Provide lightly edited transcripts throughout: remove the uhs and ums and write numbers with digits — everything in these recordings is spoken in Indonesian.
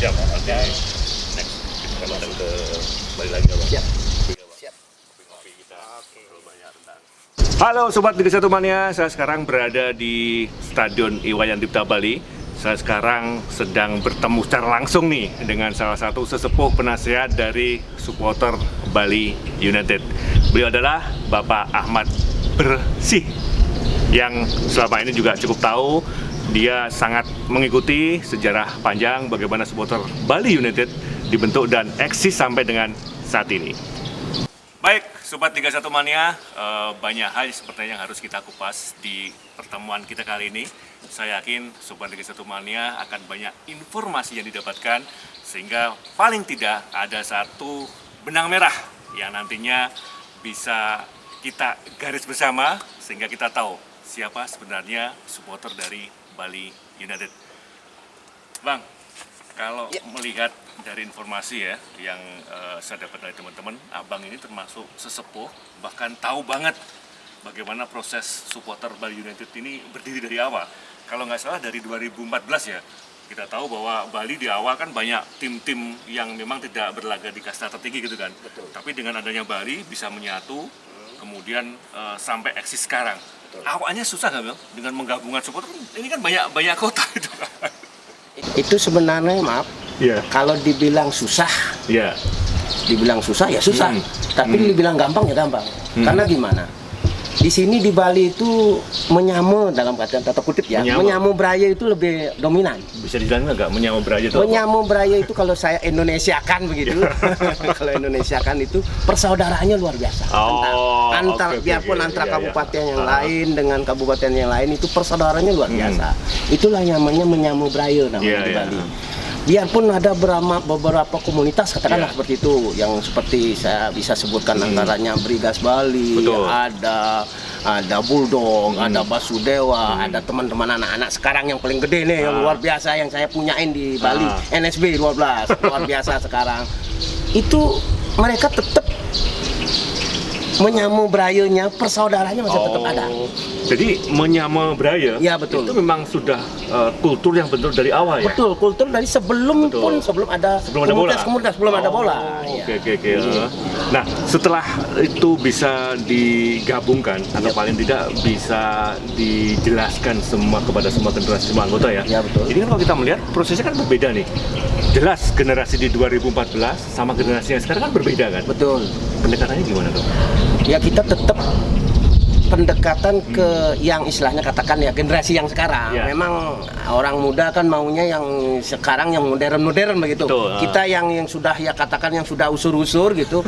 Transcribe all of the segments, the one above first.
Siap, nanti next kita datang ke Bali lagi Bang. Siap. Siap. Kopi kita ngobrol banyak tentang. Halo Sobat Liga 1 Mania, saya sekarang berada di Stadion Iwayan Dipta Bali. Saya sekarang sedang bertemu secara langsung nih dengan salah satu sesepuh penasehat dari supporter Bali United. Beliau adalah Bapak Ahmad Bersih, yang selama ini juga cukup tahu. Dia sangat mengikuti sejarah panjang bagaimana supporter Bali United dibentuk dan eksis sampai dengan saat ini. Baik, Sobat Liga 1 Mania, banyak hal sepertinya yang harus kita kupas di pertemuan kita kali ini. Saya yakin Sobat Liga 1 Mania akan banyak informasi yang didapatkan, sehingga paling tidak ada satu benang merah yang nantinya bisa kita garis bersama, sehingga kita tahu siapa sebenarnya supporter dari Bali United. Bang, kalau melihat dari informasi ya yang saya dapat dari teman-teman, Abang ini termasuk sesepuh, bahkan tahu banget bagaimana proses supporter Bali United ini berdiri dari awal. Kalau nggak salah dari 2014 ya, kita tahu bahwa Bali di awal kan banyak tim-tim yang memang tidak berlaga di kasta tertinggi gitu kan. Betul. Tapi dengan adanya Bali bisa menyatu, kemudian sampai eksis sekarang. Awalnya susah nggak Bang dengan menggabungkan supporter? Ini kan banyak kota itu. Itu sebenarnya kalau dibilang susah, dibilang susah ya susah. Tapi dibilang gampang ya gampang. Karena gimana? Di sini di Bali itu menyamu dalam kata kutip ya, menyamu Braya itu lebih dominan. Bisa dibilang nggak menyamu Braya itu? Menyamu Braya itu kalau saya Indonesiakan begitu, kalau Indonesiakan itu persaudaraannya luar biasa. Biarpun antara kabupaten yang lain dengan kabupaten yang lain itu persaudaraannya luar biasa. Itulah yang namanya menyamu Braya namanya di Bali. Biarpun ada beberapa komunitas katakanlah seperti itu, yang seperti saya bisa sebutkan antaranya Brigas Bali, ada Bulldog, ada Basudewa, ada teman-teman anak-anak sekarang yang paling gede nih, yang luar biasa yang saya punyain di Bali, NSB 12, luar biasa sekarang. Itu mereka tetap menyamu Brayanya, persaudaranya masih tetap ada. Jadi menyamu Braya, ya betul. Itu memang sudah kultur yang bentuk dari awal ya? Betul, kultur dari sebelum ada komunitas, belum ada bola. Oke. Nah, setelah itu bisa digabungkan, atau paling tidak bisa dijelaskan kepada semua generasi, semua anggota ya? Ya betul. Ini kan kalau kita melihat prosesnya kan berbeda nih. Jelas generasi di 2014 sama generasi yang sekarang kan berbeda kan? Betul. Pendekatannya gimana dong? Ya kita tetap pendekatan ke yang istilahnya katakan ya generasi yang sekarang. Memang orang muda kan maunya yang sekarang yang modern begitu. Kita yang sudah ya katakan yang sudah usur-usur gitu.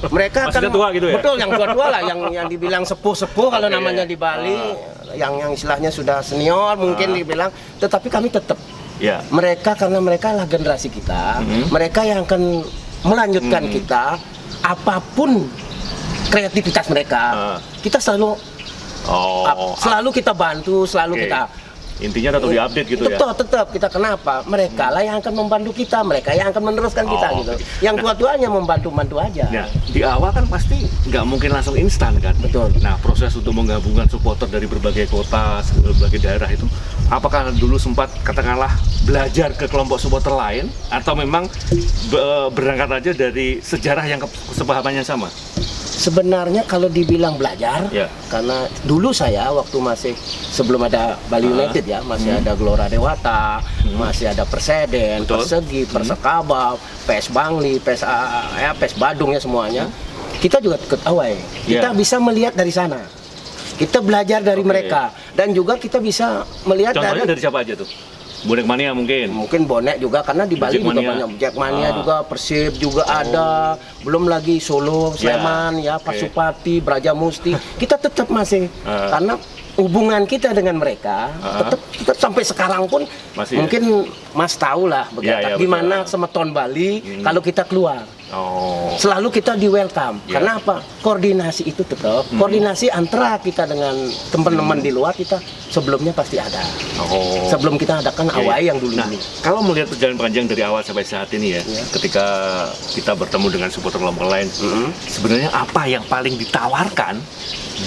Mereka kan tua gitu ya? Betul, yang tua-tua lah, yang dibilang sepuh-sepuh kalau namanya di Bali, yang istilahnya sudah senior mungkin dibilang, tetapi kami tetap mereka, karena mereka lah generasi kita, mereka yang akan melanjutkan kita apapun kreativitas mereka, kita selalu kita bantu, kita intinya tetap diupdate gitu ya. Tetap kita, kenapa? Mereka lah yang akan membantu kita, mereka yang akan meneruskan kita gitu. Yang tua-tuanya membantu aja. Nah, di awal kan pasti nggak mungkin langsung instan kan. Betul. Nah, proses untuk menggabungkan supporter dari berbagai kota, berbagai daerah itu, apakah dulu sempat katakanlah belajar ke kelompok supporter lain, atau memang berangkat aja dari sejarah yang kesepahamannya sama? Sebenarnya kalau dibilang belajar, karena dulu saya waktu masih sebelum ada Bali United ya, masih ada Gelora Dewata, masih ada Perseden, Persegi, Persekaba, PS Bangli, PS Badung ya semuanya. Kita juga ikut awal. Kita bisa melihat dari sana. Kita belajar dari mereka, dan juga kita bisa melihat contohnya dari siapa aja tuh? Bonek Mania mungkin bonek juga, karena di Bali juga banyak Jackmania juga, Persib juga ada, belum lagi Solo, Sleman ya, Pasupati, Brajamusti. Kita tetap masih karena hubungan kita dengan mereka tetap sampai sekarang pun masih, mungkin Mas tahu lah gimana semeton Bali kalau kita keluar. Selalu kita di welcome. Karena apa? Koordinasi itu tetap. Koordinasi antara kita dengan teman-teman di luar, kita sebelumnya pasti ada. Sebelum kita adakan awal yang dulu. Nah, kalau melihat perjalanan panjang dari awal sampai saat ini ya, ketika kita bertemu dengan supporter kelompok lain, sebenarnya apa yang paling ditawarkan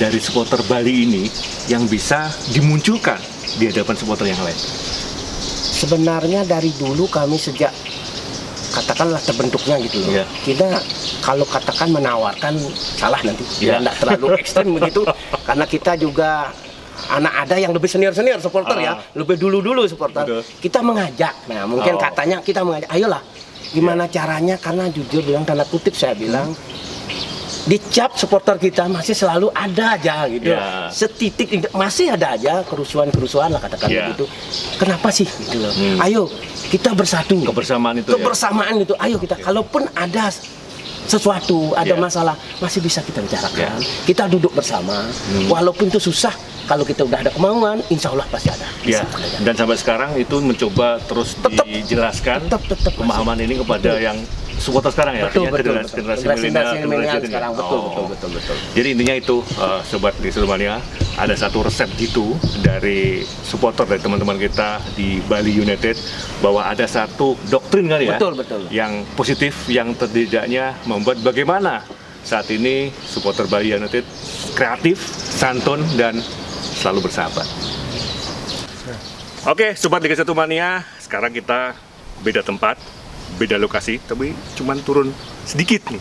dari supporter Bali ini yang bisa dimunculkan di hadapan supporter yang lain? Sebenarnya dari dulu kami sejak katakanlah terbentuknya gitu loh. Iya. Kita kalau katakan menawarkan salah nanti, Iya. tidak terlalu ekstrem begitu, karena kita juga anak ada yang lebih senior supporter ya, lebih dulu supporter. Betul. Kita mengajak, nah mungkin katanya kita mengajak, ayolah, gimana caranya? Karena jujur bilang tanda kutip saya bilang. Dicap supporter kita masih selalu ada aja gitu, Ya. setitik masih ada aja kerusuhan lah katakan Ya. begitu. Kenapa sih gitu loh? Ayo kita bersatu. Kebersamaan itu Kebersamaan itu. Ayo kita, kalaupun ada sesuatu, ada Ya. masalah, masih bisa kita bicarakan. Kita duduk bersama, walaupun itu susah. Kalau kita udah ada kemauan, insya Allah pasti ada. Ya, dan sampai sekarang itu mencoba terus Tetap. dijelaskan Tetap pemahaman ini kepada yang supporter sekarang ya, Betul, artinya betul, generasi betul. milenial, Generasi milenial ini. sekarang, betul. Jadi intinya itu, sobat di seluruh Mania, ada satu resep gitu dari supporter dari teman-teman kita di Bali United, bahwa ada satu doktrin kali ya, Betul. yang positif, yang setidaknya membuat bagaimana saat ini supporter Bali United kreatif, santun, dan selalu bersahabat. Oke, sobat Liga 1 Mania, sekarang kita beda tempat, beda lokasi, tapi cuman turun sedikit nih.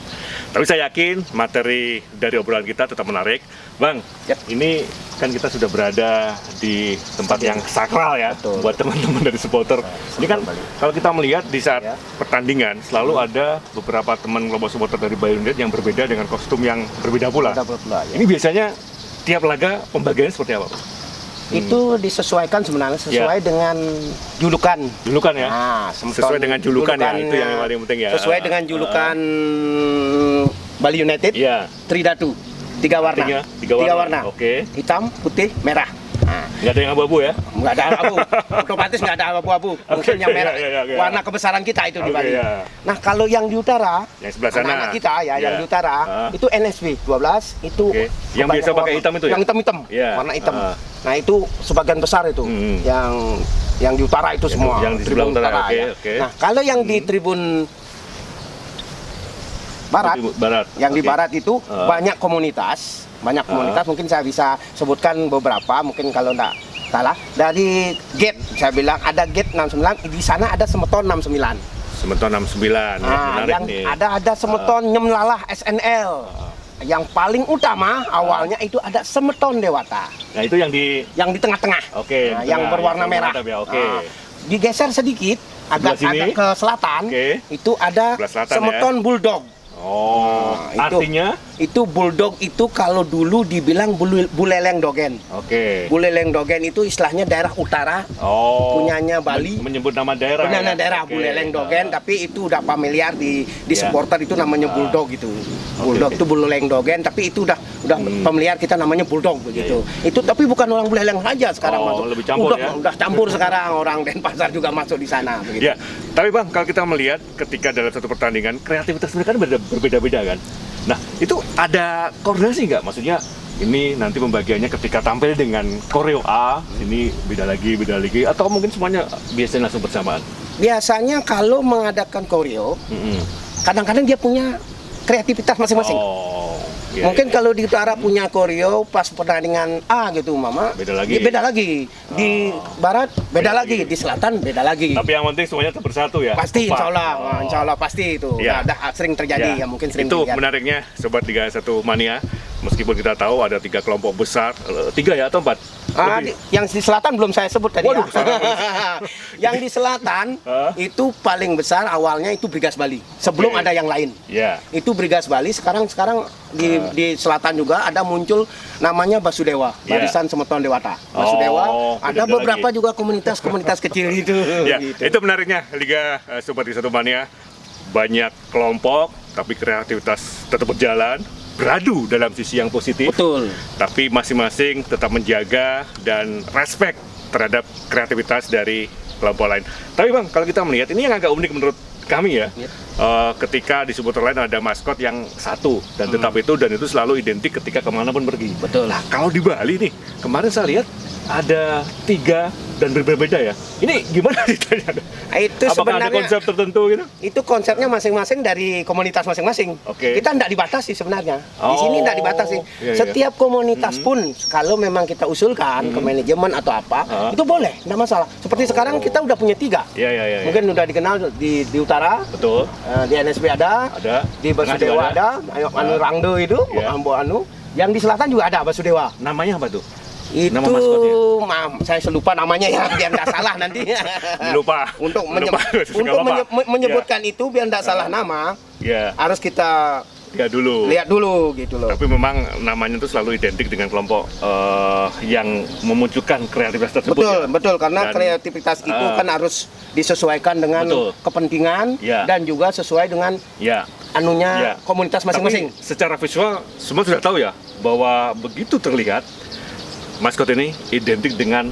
Tapi saya yakin materi dari obrolan kita tetap menarik. Bang, Yap. ini kan kita sudah berada di tempat yang sakral ya, Betul. buat teman-teman dari supporter. Ini kan kalau kita melihat di saat Ya. pertandingan, selalu ada beberapa teman kelompok supporter dari Bali United yang berbeda dengan kostum yang berbeda pula. Ya. Ini biasanya tiap laga pembagiannya seperti apa, Pak? Itu disesuaikan sebenarnya sesuai dengan julukan. Julukan ya? Nah, Sesuai dengan julukan ya, itu yang paling penting ya. Sesuai dengan julukan Bali United, Iya. Tridatu, tiga warna. Artinya, tiga warna. Oke. Hitam, putih, merah. Nah, Nggak ada yang abu-abu ya? nggak ada abu-abu, otomatis nggak ada abu-abu. Mungkin yang merah, iya. warna kebesaran kita itu di Oke, Bali. iya. Nah, kalau yang di utara, Yang sebelah sana. anak-anak kita ya, yang Iya. di utara, itu NSB 12, itu Oke. Yang biasa kebanyakan pakai hitam itu ya? Yang hitam-hitam, Iya. warna hitam. Ah. Nah, itu sebagian besar itu, yang di utara itu semua. yang di sebelah tribun utara, oke, ya. oke. Nah, kalau yang di tribun barat, Barat. yang di Oke. barat itu banyak komunitas, mungkin saya bisa sebutkan beberapa, mungkin kalau enggak salah. Dari gate, saya bilang ada gate 69, di sana ada semeton 69. Semeton 69, ya, Nah, menarik yang nih. ada semeton Nyemlalah SNL. Yang paling utama awalnya itu ada semeton Dewata Nah, itu yang di... yang di tengah-tengah. Oke, Nah, di yang tengah, berwarna yang merah. mantap ya, oke. Nah, digeser sedikit Sebelah sini? agak ke selatan. Oke. Itu ada Sebelah selatan, semeton Bulldog. Oh, Nah, itu. artinya? Itu Bulldog itu kalau dulu dibilang Buleleng Dogen. Oke. Buleleng Dogen itu istilahnya daerah utara, Oh. punyanya Bali. Menyebut nama daerah. Punyanya ya? daerah Oke. Buleleng Dogen, tapi itu udah familiar di Ya. supporter itu namanya Bulldog gitu. Bulldog itu Buleleng Dogen, tapi itu udah familiar kita namanya Bulldog begitu. Itu tapi bukan orang Buleleng saja sekarang Oh, masuk. lebih campur ya? Udah campur sekarang, orang Denpasar juga masuk di sana begitu. Ya, tapi Bang, kalau kita melihat ketika dalam satu pertandingan, kreativitas mereka kan berbeda-beda kan. Nah, itu ada koordinasi nggak? Maksudnya ini nanti pembagiannya ketika tampil dengan koreo A, ini beda lagi, atau mungkin semuanya biasanya langsung bersamaan? Biasanya kalau mengadakan koreo, kadang-kadang dia punya kreativitas masing-masing. Oh, iya, Mungkin iya. kalau di utara punya koreo pas pertandingan A gitu mama, Beda lagi. dia beda lagi. Di barat beda lagi, di selatan beda lagi. Tapi yang penting semuanya tetap bersatu ya. Pasti Kompak. insya Allah, Oh. insya Allah pasti itu. Ya. Udah sering terjadi ya, mungkin sering Itu dilihat. menariknya Sobat Liga 1 Mania. Meskipun kita tahu ada 3 kelompok besar, 3 ya atau 4? Lebih. Yang di selatan belum saya sebut tadi Waduh, ya. Yang di selatan Hah? itu paling besar awalnya itu Brigas Bali. Sebelum Oke. ada yang lain. Ya. Itu Brigas Bali. Sekarang di selatan juga ada muncul namanya Basudewa, Ya. Barisan Semeton Dewata. Basudewa. Oh, Ada beda beberapa lagi. juga komunitas kecil itu. Ya, gitu. itu menariknya Liga Sobat Liga 1 Mania. Banyak kelompok, tapi kreativitas tetap berjalan, beradu dalam sisi yang positif. Betul. Tapi masing-masing tetap menjaga dan respect terhadap kreativitas dari kelompok lain. Tapi Bang, kalau kita melihat ini yang agak unik menurut kami ya, ketika di supporter lain ada maskot yang satu dan tetap itu, dan itu selalu identik ketika kemanapun pergi. Betul. Nah, kalau di Bali nih, kemarin saya lihat ada 3 dan berbeda ya. Ini gimana ceritanya? Itu Apakah ada sebenarnya konsep tertentu gitu? itu konsepnya masing-masing dari komunitas masing-masing. Oke. Kita tidak dibatasi sebenarnya. Di Oh, sini tidak dibatasi. iya, iya. Setiap komunitas pun kalau memang kita usulkan ke manajemen atau apa, itu boleh, tidak masalah. Seperti sekarang kita udah punya 3. Iya, iya, iya. Mungkin udah dikenal di utara, Betul. di NSB ada, Ada. di Basudewa ada, Anu Rangdo itu, Iya. Ambo Anu. Yang di selatan juga ada Basudewa. Namanya apa tuh? Itu Nama maskotnya? saya lupa namanya ya, biar nggak salah nanti. Lupa. Untuk Lupa. Nggak apa-apa. menyebutkan itu biar nggak salah nama, Ya, harus kita ya dulu. lihat dulu gitu loh. Tapi memang namanya itu selalu identik dengan kelompok yang memunculkan kreativitas tersebut. Betul, ya? betul, karena Dan, kreativitas itu kan harus disesuaikan dengan Betul. kepentingan Ya. dan juga sesuai dengan Ya. anunya Ya. komunitas masing-masing. Tapi secara visual semua sudah tahu ya bahwa begitu terlihat maskot ini identik dengan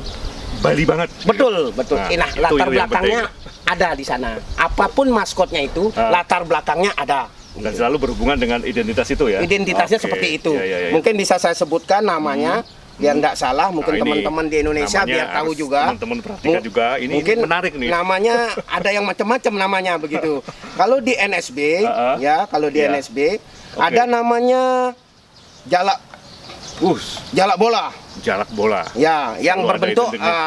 Bali banget. Betul, betul. Nah, Nah, itu latar yang belakangnya penting. ada di sana. Apapun maskotnya itu, latar belakangnya ada. Dan selalu berhubungan dengan identitas itu ya. Identitasnya Oke. seperti itu. Ya, ya, ya. Mungkin bisa saya sebutkan namanya biar nggak salah. Mungkin Nah, ini teman-teman di Indonesia namanya biar tahu harus juga. teman-teman perhatikan juga. Ini mungkin menarik nih. Namanya ada yang macam-macam namanya begitu. Kalau di NSB, ya kalau di Ya. NSB Oke. ada namanya jalak bola. Jalak bola. Ya, yang Selalu ada berbentuk identiknya.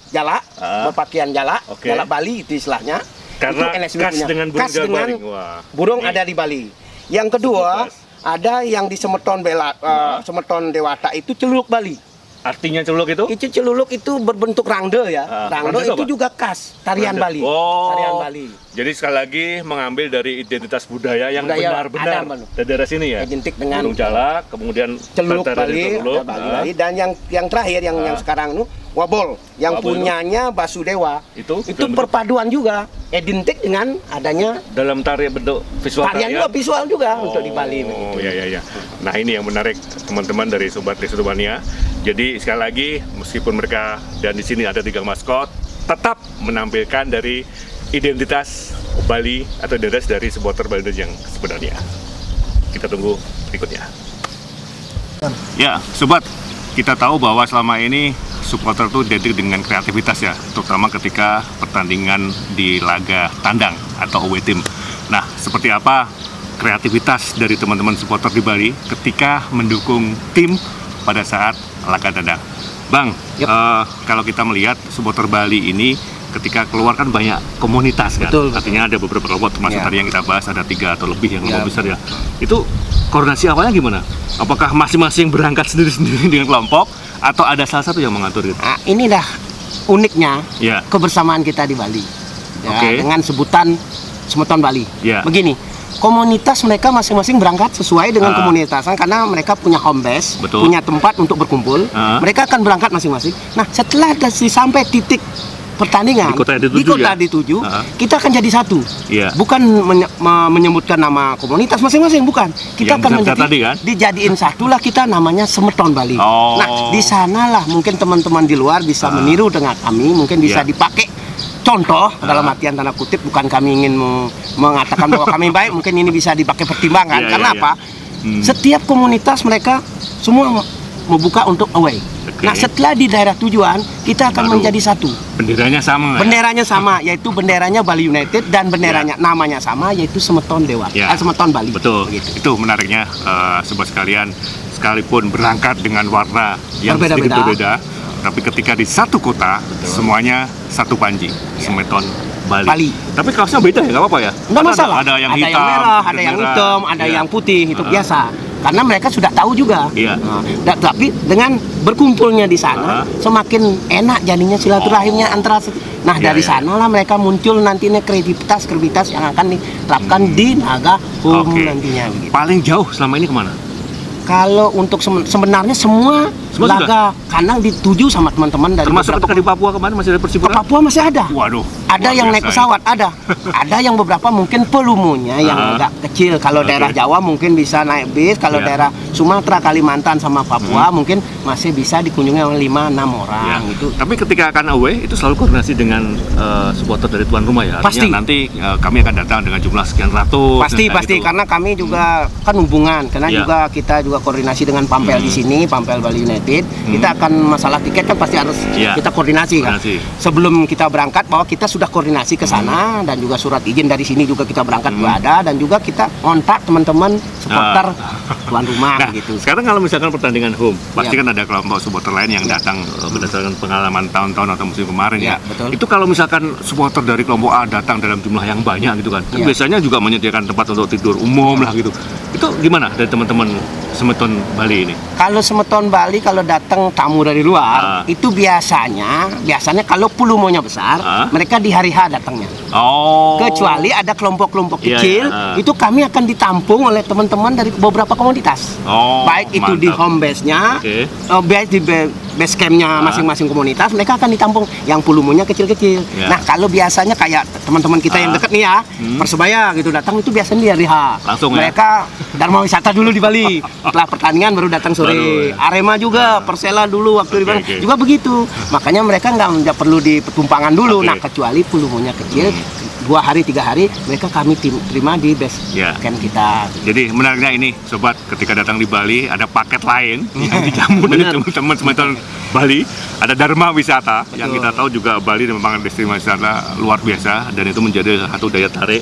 jalak, berpakaian jalak, Oke. jalak Bali itu istilahnya. Karena itu NSB khas punya. dengan burung Khas jalak dengan Bali. Wah, burung ini ada di Bali. Yang kedua, sepupas. ada yang di Semeton Semeton Dewata itu celuluk Bali. Artinya celuk itu? Itu celuluk itu berbentuk rangde ya. rangde Rangde itu itu apa? juga khas tarian Rangde. Bali. Oh. Tarian Bali. Jadi sekali lagi mengambil dari identitas budaya yang Budaya benar-benar ada, dari daerah sini ya. Identik dengan burung jalak, kemudian Celuluk tari Bali, celuluk, ada Bali. Dan yang terakhir yang sekarang itu wabol, yang Wabol itu? punyanya Basudewa. Itu Perpaduan juga, identik dengan adanya dalam tari bentuk visual tarian juga visual juga untuk di Bali. Oh ya ya ya. Nah ini yang menarik teman-teman dari Sobat Desa Mania. Jadi sekali lagi meskipun mereka dan di sini ada 3 maskot, tetap menampilkan dari identitas Bali atau identitas dari supporter Bali yang sebenarnya. Kita tunggu berikutnya. Ya, sobat, kita tahu bahwa selama ini supporter itu identik dengan kreativitas ya, terutama ketika pertandingan di laga tandang atau away team. Nah, seperti apa kreativitas dari teman-teman supporter di Bali ketika mendukung tim pada saat laga tandang? Bang, kalau kita melihat supporter Bali ini ketika keluar kan banyak komunitas kan, Betul. artinya ada beberapa kelompok termasuk Ya. tadi yang kita bahas ada 3 atau lebih yang Ya. kelompok besar ya. Itu koordinasi awalnya gimana? Apakah masing-masing berangkat sendiri-sendiri dengan kelompok atau ada salah satu yang mengatur gitu? Nah, inilah uniknya Ya. kebersamaan kita di Bali. Ya, Oke. dengan sebutan Semeton Bali. Ya. Begini, komunitas mereka masing-masing berangkat sesuai dengan komunitasan karena mereka punya home base, Betul. punya tempat untuk berkumpul. Mereka akan berangkat masing-masing. Nah, setelah sampai titik pertandingan Di kota yang dituju ya? kita akan jadi satu. Iya. Bukan menyebutkan nama komunitas masing-masing, bukan. Kita Yang akan besar tadi kan? dijadiin satu lah, kita namanya Semeton Bali. Oh. Nah, di sanalah mungkin teman-teman di luar bisa meniru dengan kami, mungkin bisa Iya. dipakai contoh dalam artian tanda kutip, bukan kami ingin mengatakan bahwa kami baik, mungkin ini bisa dipakai pertimbangan. Iya, Karena iya, apa? Setiap komunitas mereka semua membuka untuk away. Oke. Nah, setelah di daerah tujuan kita akan Baru. menjadi satu. Benderanya sama. Benderanya sama, yaitu benderanya Bali United dan benderanya namanya sama, yaitu Semeton Dewa, Ya. Semeton Bali. Betul. Begitu. Itu menariknya sobat sekalian, sekalipun berangkat dengan warna yang sedikit Berbeda-beda. berbeda, tapi ketika di satu kota semuanya satu panji, Semeton Bali. Bali. Tapi kaosnya beda ya, nggak apa-apa ya? Enggak Kan masalah. Ada yang hitam, merah, ada yang merah. hitam, ada Ya. yang putih, itu biasa. Karena mereka sudah tahu juga. Iya. Tapi dengan berkumpulnya di sana, semakin enak jadinya silaturahimnya antara. Nah, Iya, dari iya. sanalah mereka muncul nantinya kreativitas yang akan diterapkan di Naga Home Oke. nantinya. Begitu. Paling jauh selama ini kemana? Kalau untuk sebenarnya semua Semua laga kandang dituju sama teman-teman dari Termasuk beberapa ketika di Papua kemarin masih ada ke Persipura? Papua masih ada. Waduh, Ada Luar yang naik biasa pesawat, ada yang beberapa mungkin pelumunya yang agak kecil. Kalau Oke. daerah Jawa mungkin bisa naik bis, kalau Ya. daerah Sumatera, Kalimantan sama Papua mungkin masih bisa dikunjungi oleh 5-6 Ya. orang gitu. Tapi ketika akan away itu selalu koordinasi dengan supporter dari tuan rumah ya. Artinya Pasti. nanti kami akan datang dengan jumlah sekian ratus. Pasti dan pasti gitu. karena kami juga kan hubungan, karena Ya. juga kita juga koordinasi dengan Pampel di sini, Pampel Bali United. Kita akan masalah tiket kan pasti harus Ya. kita koordinasi kan. Koordinasi. Sebelum kita berangkat bahwa kita sudah koordinasi ke sana dan juga surat izin dari sini juga kita berangkat juga ada, dan juga kita kontak teman-teman supporter tuan rumah Nah, gitu. sekarang kalau misalkan pertandingan home, pasti Ya. kan ada kelompok supporter lain yang datang berdasarkan pengalaman tahun-tahun atau musim kemarin ya. Ya, betul. Itu kalau misalkan supporter dari kelompok A datang dalam jumlah yang banyak gitu kan, Ya. biasanya juga menyediakan tempat untuk tidur umum lah gitu. Itu gimana dari teman-teman Semeton Bali ini? Kalau Semeton Bali kalau datang tamu dari luar itu biasanya kalau pulumonya besar, mereka di hari H datangnya. Oh. Kecuali ada kelompok-kelompok Iya, kecil, iya. itu kami akan ditampung oleh teman-teman dari beberapa komunitas. Oh, Baik itu di mantap. home base-nya, Oke. baik di base camp-nya masing-masing komunitas, mereka akan ditampung yang pulumonya kecil-kecil. Ya. Nah, kalau biasanya kayak teman-teman kita yang dekat nih ya, Persebaya gitu datang itu biasanya di hari H. Langsung ya? Mereka Dharma wisata dulu di Bali. Setelah pertandingan baru datang sore. Baru, ya. Arema juga, Persela dulu waktu di Bali oke. juga begitu. Makanya mereka nggak perlu di pertumpangan dulu. Oke. Nah, kecuali pulumonya kecil, 2 hari 3 hari mereka kami terima di base Ya. camp kita. Jadi menariknya ini, sobat, ketika datang di Bali ada paket lain yang dijamu dari Benar. teman-teman Semeton Bali. Ada Dharma Wisata yang kita tahu juga Bali memang destinasi wisata luar biasa dan itu menjadi satu daya tarik,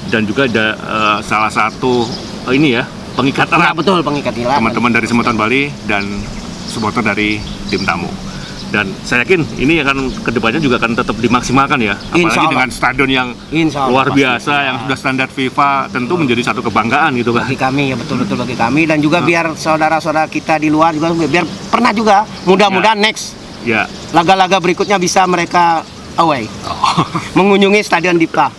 dan juga ada salah satu ini ya pengikat Nah, erat betul pengikat nilai. teman-teman dari Semeton Bali dan supporter dari tim tamu. Dan saya yakin ini akan kedepannya juga akan tetap dimaksimalkan ya, apalagi Insya Allah. dengan stadion yang Insya Allah, luar pasti. biasa yang sudah standar FIFA, tentu menjadi satu kebanggaan gitu kan. Bagi kami ya, betul-betul bagi kami, dan juga biar saudara-saudara kita di luar juga biar pernah juga, mudah-mudahan next Ya. laga-laga berikutnya bisa mereka away mengunjungi Stadion Dipta.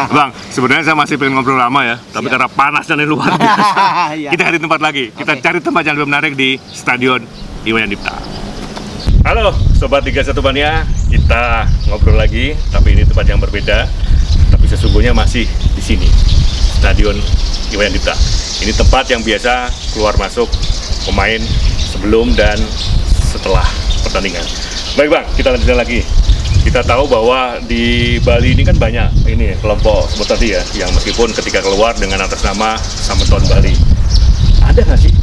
Bang, sebenarnya saya masih pengen ngobrol lama ya, tapi Siap. karena panas dan luar biasa, Iya. kita cari tempat lagi. Kita Oke. cari tempat yang lebih menarik di Stadion Iwayan Dipta. Halo Sobat 31 Mania, kita ngobrol lagi, tapi ini tempat yang berbeda. Tapi sesungguhnya masih di sini, Stadion Iwayan Dipta. Ini tempat yang biasa keluar masuk pemain sebelum dan setelah pertandingan. Baik Bang, kita lanjutkan lagi. Kita tahu bahwa di Bali ini kan banyak ini kelompok seperti tadi ya, yang meskipun ketika keluar dengan atas nama Semeton Bali. Ada nggak sih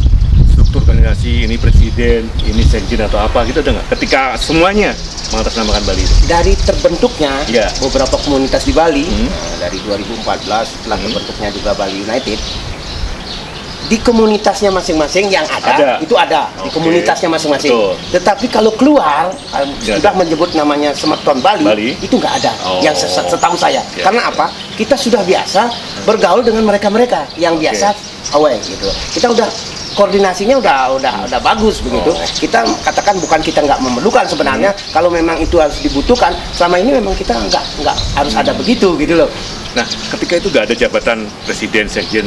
struktur organisasi, ini presiden, ini sekjen atau apa gitu, ada nggak? Ketika semuanya mengatasnamakan Bali itu. Dari terbentuknya Ya. beberapa komunitas di Bali, dari 2014 setelah terbentuknya juga Bali United, di komunitasnya masing-masing yang ada. Itu ada di Oke. komunitasnya masing-masing. Betul. Tetapi kalau keluar Nggak sudah ada. menyebut namanya Semeton Bali, itu nggak ada. Oh. Yang setahu saya. Ya. Karena apa? Kita sudah biasa bergaul dengan mereka-mereka yang biasa away gitu. Kita udah koordinasinya udah bagus begitu. Kita katakan bukan kita nggak memerlukan sebenarnya. Kalau memang itu harus dibutuhkan, selama ini memang kita nggak harus ada begitu gitu loh. Nah, ketika itu nggak ada jabatan presiden, sekjen,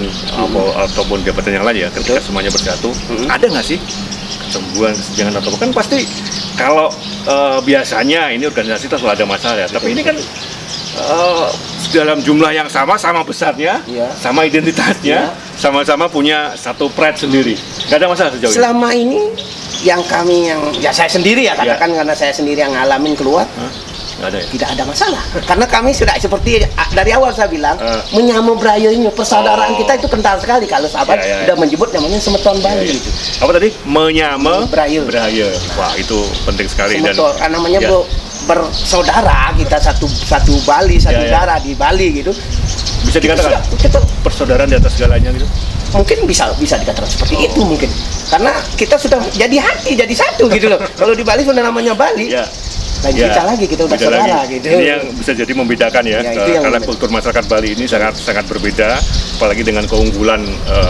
ataupun jabatan yang lain ya, ketika semuanya bersatu, ada nggak sih kecemburuan, kesenjangan atau kan pasti kalau biasanya ini organisasi itu selalu ada masalah ya, tapi ini kan dalam jumlah yang sama besarnya, Iya. sama identitasnya, sama-sama punya satu pride sendiri, nggak ada masalah sejauh ini. Selama ini yang saya sendiri ya katakan karena saya sendiri yang ngalamin keluar, Nggak ada ya? tidak ada masalah. Karena kami sudah seperti dari awal saya bilang, menyama Braille persaudaraan kita itu kental sekali. Kalau sahabat Ya. sudah menyebut namanya Semeton Bali. Gitu. Apa tadi? Menyame Braille. Wah, itu penting sekali. Semeton, namanya ya. bersaudara kita satu Bali, satu Ya. darah di Bali gitu. Bisa dikatakan Kita persaudaraan di atas segalanya gitu. mungkin bisa dikatakan seperti itu mungkin. Karena kita sudah jadi hati, jadi satu gitu loh. Kalau di Bali sudah namanya Bali. Ya. Lain Ya, cerita lagi, kita udah beda saudara lagi. gitu. Ini yang bisa jadi membedakan ya, Ya, itu yang karena benar. kultur masyarakat Bali ini sangat berbeda, apalagi dengan keunggulan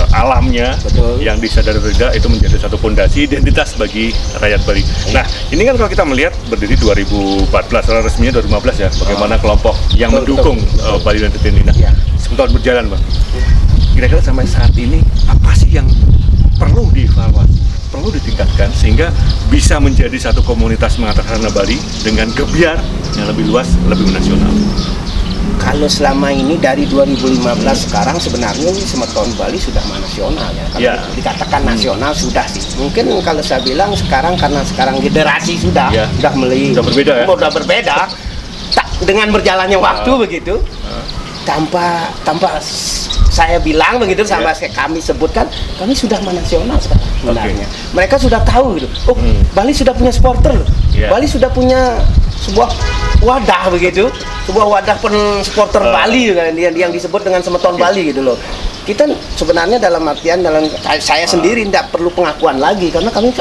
alamnya. Betul. Yang disadari tidak, itu menjadi satu fondasi identitas bagi rakyat Bali. Nah, ini kan kalau kita melihat berdiri 2014, secara resminya 2015 ya, bagaimana kelompok yang Betul, mendukung Bali United ini. Nah, Ya. 10 tahun berjalan, Bang. Kira-kira sampai saat ini apa sih yang perlu dievaluasi, perlu ditingkatkan sehingga bisa menjadi satu komunitas mata sana Bali dengan gebiar yang lebih luas, lebih nasional. Kalau selama ini dari 2015 sekarang sebenarnya ini Semeton Bali sudah nasional ya. Kalau dikatakan nasional sudah sih. Mungkin kalau saya bilang sekarang karena sekarang generasi sudah berbeda ya. Sudah berbeda. Dengan berjalannya waktu begitu. Tanpa saya bilang begitu sama kami sebutkan kami sudah nasional sekarang sebenarnya. Mereka sudah tahu gitu. Oh, Bali sudah punya supporter loh. Bali sudah punya sebuah wadah begitu, sebuah wadah supporter Bali yang disebut dengan Semeton Bali gitu loh. Kita sebenarnya dalam artian saya sendiri tidak perlu pengakuan lagi karena kami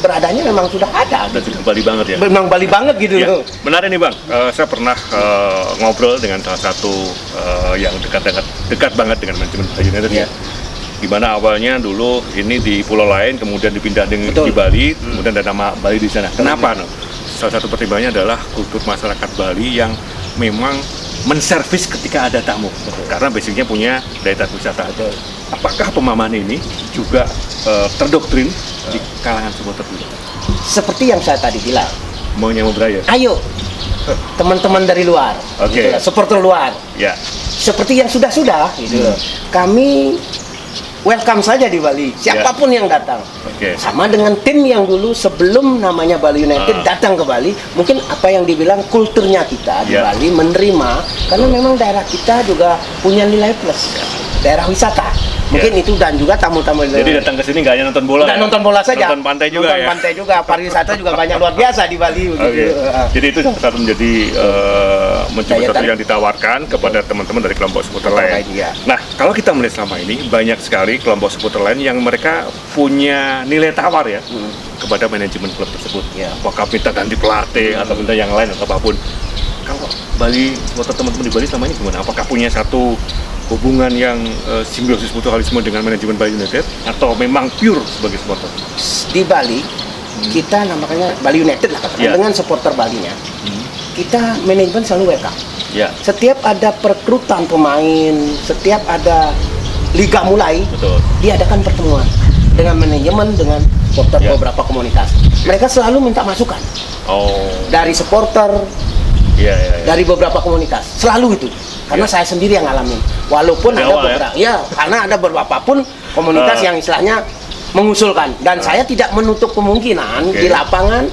beradanya memang sudah ada. Sudah Bali banget ya. Memang Bali banget gitu loh. Benar ini Bang, saya pernah ngobrol dengan salah satu yang dekat banget dengan manajemen Bali United ya. Gimana awalnya dulu ini di pulau lain, kemudian dipindah di Bali, kemudian ada nama Bali di sana. Kenapa? Salah satu pertimbangannya adalah kultur masyarakat Bali yang memang menservis ketika ada tamu. Karena basicnya punya daya tarik wisata. Apakah pemahaman ini juga terdoktrin di kalangan supporter dulu? Seperti yang saya tadi bilang. Mau nyamuk beraya? Ayo, teman-teman dari luar, gitu, supporter luar. Seperti yang sudah-sudah, gitu. Kami welcome saja di Bali, siapapun yang datang. Sama dengan tim yang dulu sebelum namanya Bali United datang ke Bali, mungkin apa yang dibilang kulturnya kita di Bali menerima, karena memang daerah kita juga punya nilai plus, daerah wisata. Mungkin itu dan juga tamu-tamu. Jadi datang ke sini nggak hanya nonton bola. Nonton bola saja. Nonton pantai juga. Nonton pantai juga, pariwisata juga banyak luar biasa di Bali. Jadi itu salah satu menjadi sesuatu yang ditawarkan kepada teman-teman dari kelompok supporter lain. Nah, kalau kita melihat selama ini banyak sekali kelompok supporter lain yang mereka punya nilai tawar ya kepada manajemen klub tersebut. Apakah minta ganti pelatih atau minta yang lain atau apapun. Kalau Bali, supporter teman-teman di Bali selama ini gimana? Apakah punya satu hubungan yang simbiosis mutualisme dengan manajemen Bali United atau memang pure sebagai supporter? Di Bali kita namanya Bali United lah katakan dengan supporter Balinya. Kita manajemen selalu welcome. Setiap ada perekrutan pemain, setiap ada liga mulai, diadakan pertemuan dengan manajemen dengan supporter beberapa komunitas. Mereka selalu minta masukan dari supporter, dari beberapa komunitas, selalu itu. Karena saya sendiri yang ngalamin. Walaupun ada beberapa, karena ada beberapa pun komunitas yang istilahnya mengusulkan. Dan saya tidak menutup kemungkinan di lapangan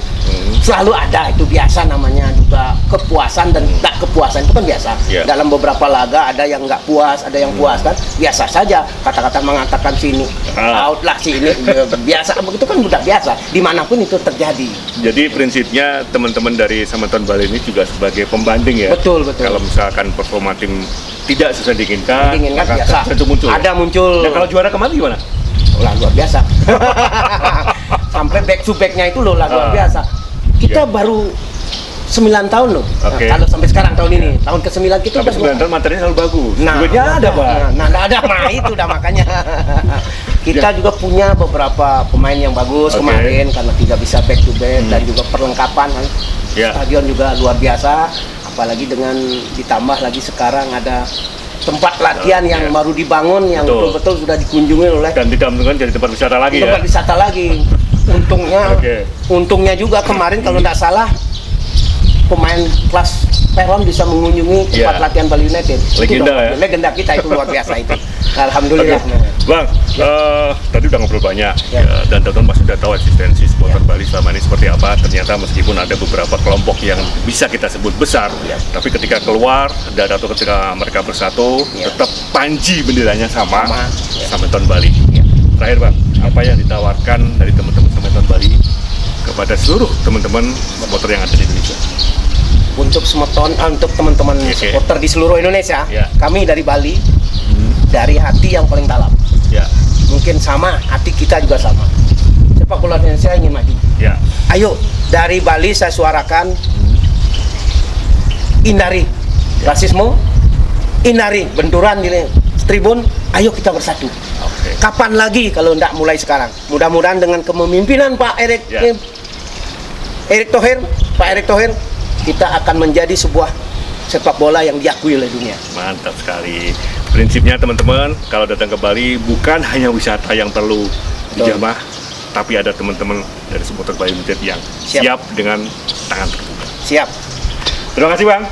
selalu ada, itu biasa namanya juga kepuasan dan tak kepuasan itu kan biasa. Dalam beberapa laga ada yang nggak puas, ada yang puas kan, biasa saja. Kata-kata mengatakan sini out lah sini biasa, begitu kan udah biasa. Dimanapun itu terjadi. Jadi prinsipnya teman-teman dari Semeton Bali ini juga sebagai pembanding ya. Betul. Kalau misalkan performa tim tidak sesuai diinginkan, biasa. Itu muncul. Ada muncul. Dan kalau juara kemarin gimana? Luar biasa. Sampai back to back-nya itu luar biasa. Kita baru 9 tahun loh. Kalau sampai sekarang tahun ini, tahun ke-9 kita udah 9 tahun materinya selalu bagus. Duitnya ada, Pak. Itu udah makanya. Kita juga punya beberapa pemain yang bagus kemarin karena tidak bisa back to back dan juga perlengkapan kan. Stadion juga luar biasa, apalagi dengan ditambah lagi sekarang ada tempat latihan yang baru dibangun yang betul-betul sudah dikunjungi oleh dan tidak menunjukkan jadi tempat wisata lagi tempat wisata lagi. Untungnya juga kemarin kalau tidak salah pemain kelas Peron bisa mengunjungi tempat latihan Bali United. Legenda kita itu luar biasa itu. Alhamdulillah. Bang, tadi udah ngobrol banyak dan teman-teman pasti sudah tahu eksistensi supporter Bali selama ini seperti apa. Ternyata meskipun ada beberapa kelompok yang bisa kita sebut besar, tapi ketika keluar dan atau ketika mereka bersatu, tetap panji benderanya sama Semeton Bali. Terakhir Bang, apa yang ditawarkan dari teman-teman Semeton Bali kepada seluruh teman-teman supporter yang ada di Indonesia? Untuk Semeton, untuk teman-teman supporter di seluruh Indonesia, kami dari Bali, dari hati yang paling dalam. Mungkin sama, hati kita juga sama. Sepak bola Indonesia ingin maju. Ayo, dari Bali saya suarakan, hindari rasisme, hindari benturan di tribun, ayo kita bersatu. Kapan lagi kalau tidak mulai sekarang? Mudah-mudahan dengan kepemimpinan Pak Erick Thohir, kita akan menjadi sebuah sepak bola yang diakui oleh dunia. Mantap sekali. Prinsipnya teman-teman, kalau datang ke Bali bukan hanya wisata yang perlu dijamah, tapi ada teman-teman dari supporter Bali United yang siap dengan tangan terbuka. Siap. Terima kasih Bang.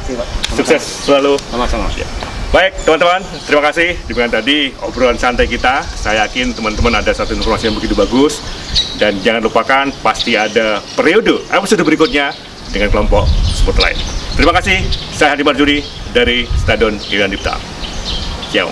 Sukses selalu. Sama-sama. Ya. Baik teman-teman, terima kasih dengan tadi obrolan santai kita. Saya yakin teman-teman ada satu informasi yang begitu bagus. Dan jangan lupakan pasti ada periode episode berikutnya dengan kelompok sport lain. Terima kasih, saya Hadi Marjuri dari Stadion Iwan Dipta. Ciao.